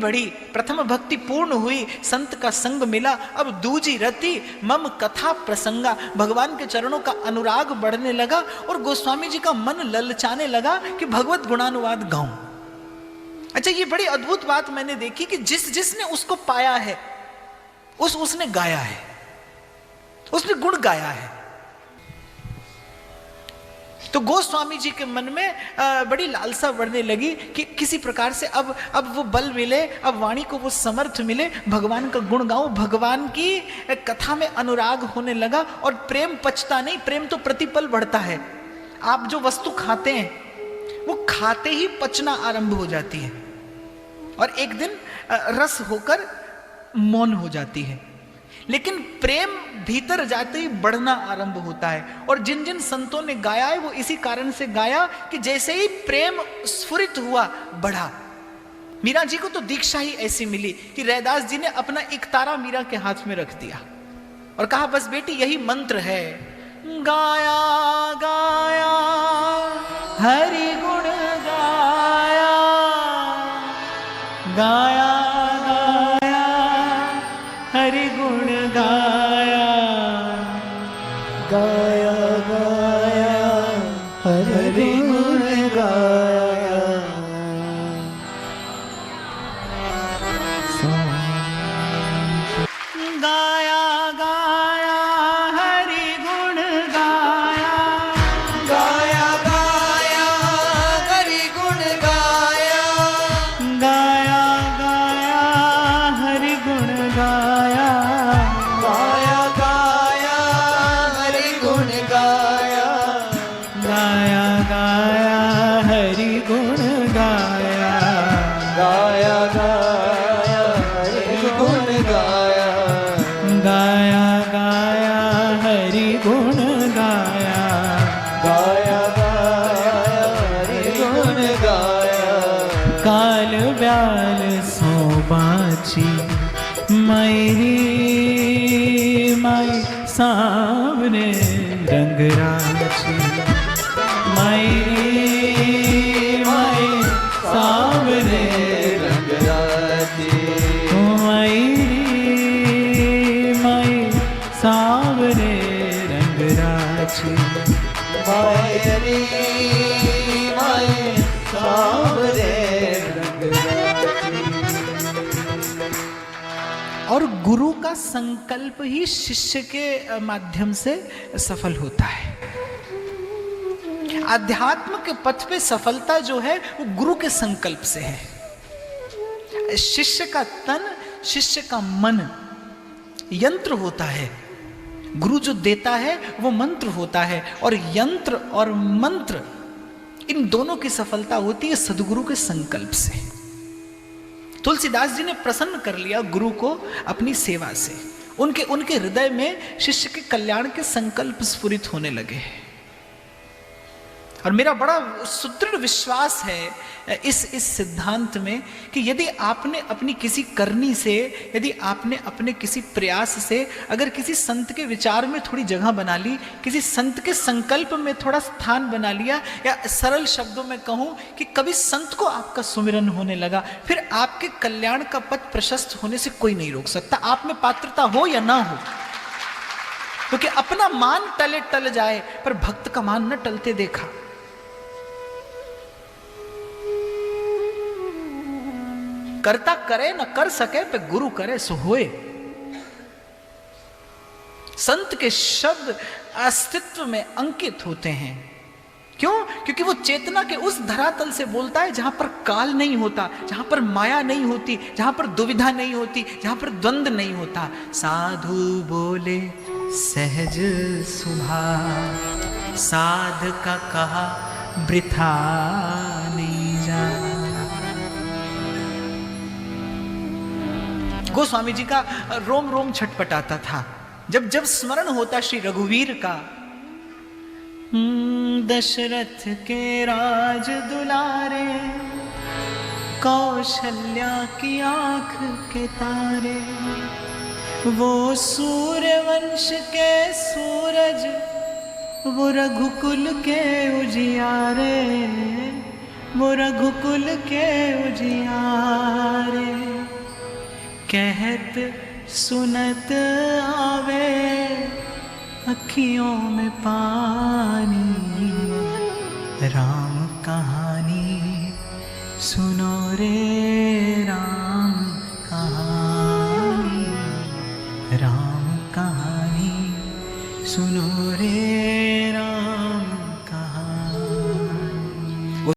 बढ़ी, प्रथम भक्ति पूर्ण हुई, संत का संग मिला, अब दूजी रति मम कथा प्रसंगा। भगवान के चरणों का अनुराग बढ़ने लगा और गोस्वामी जी का मन ललचाने लगा कि भगवत गुणानुवाद गाऊं। अच्छा, ये बड़ी अद्भुत बात मैंने देखी कि जिसने उसको पाया है उसने गाया है, उसने गुण गाया है। तो गोस्वामी जी के मन में बड़ी लालसा बढ़ने लगी कि किसी प्रकार से अब वो बल मिले, अब वाणी को वो समर्थ मिले, भगवान का गुण गाऊं। भगवान की कथा में अनुराग होने लगा और प्रेम पचता नहीं, प्रेम तो प्रतिपल बढ़ता है। आप जो वस्तु खाते हैं वो खाते ही पचना आरंभ हो जाती है और एक दिन रस होकर मौन हो जाती है, लेकिन प्रेम भीतर जाते ही बढ़ना आरंभ होता है। और जिन जिन संतों ने गाया है वो इसी कारण से गाया कि जैसे ही प्रेम स्फुरित हुआ, बढ़ा। मीरा जी को तो दीक्षा ही ऐसी मिली कि रैदास जी ने अपना एक तारा मीरा के हाथ में रख दिया और कहा, बस बेटी यही मंत्र है। गाया गाया हरि गुण गाया, गाया गाया हरि गुण गाया, गाया गाया हरि गुण गाया। गाया गाया हरि गुण गाया, गाया गाया हरि गुण गाया, गाया गाया हरि गुण गाया, गाया गाया हरि गुण गाया, गाया गाया हरि गुण गाया, गाया गाया हरि गुण गाया, गाया गाया हरि गुण गाया, गाया गाया हरि गुण गाया। काल ब्याल सो बाची मैरी माई सामने रंगराची, मैरी माई सामने रंगराती, मैरी माई सामने रंगराची, मायरी माय सावरे रंगराती। और गुरु का संकल्प ही शिष्य के माध्यम से सफल होता है। अध्यात्म के पथ पे सफलता जो है वो गुरु के संकल्प से है। शिष्य का तन, शिष्य का मन यंत्र होता है, गुरु जो देता है वो मंत्र होता है। और यंत्र और मंत्र इन दोनों की सफलता होती है सदगुरु के संकल्प से। तुलसीदास जी ने प्रसन्न कर लिया गुरु को अपनी सेवा से, उनके हृदय में शिष्य के कल्याण के संकल्प स्फुरित होने लगे। और मेरा बड़ा सुदृढ़ विश्वास है इस सिद्धांत में कि यदि आपने अपनी किसी करनी से, यदि आपने अपने किसी प्रयास से अगर किसी संत के विचार में थोड़ी जगह बना ली, किसी संत के संकल्प में थोड़ा स्थान बना लिया, या सरल शब्दों में कहूं कि कभी संत को आपका सुमिरन होने लगा, फिर आपके कल्याण का पथ प्रशस्त होने से कोई नहीं रोक सकता, आप में पात्रता हो या ना हो। क्योंकि अपना मान टले टल जाए पर भक्त का मान न टलते देखा। करता करे न कर सके पे गुरु करे सो होए। संत के शब्द अस्तित्व में अंकित होते हैं। क्यों? क्योंकि वो चेतना के उस धरातल से बोलता है जहां पर काल नहीं होता, जहां पर माया नहीं होती, जहां पर दुविधा नहीं होती, जहां पर द्वंद नहीं होता। साधु बोले सहज सुभा, साध का कहा वृथा नहीं जा। गोस्वामी जी का रोम रोम छटपटाता था जब जब स्मरण होता श्री रघुवीर का। दशरथ के राज दुलारे, कौशल्या की आंख के तारे, वो सूर्यवंश के सूरज, वो रघुकुल के उजियारे, वो रघुकुल के उजियारे। कहत सुनत आवे अखियों में पानी, राम कहानी सुनो रे राम कहानी, राम कहानी सुनो रे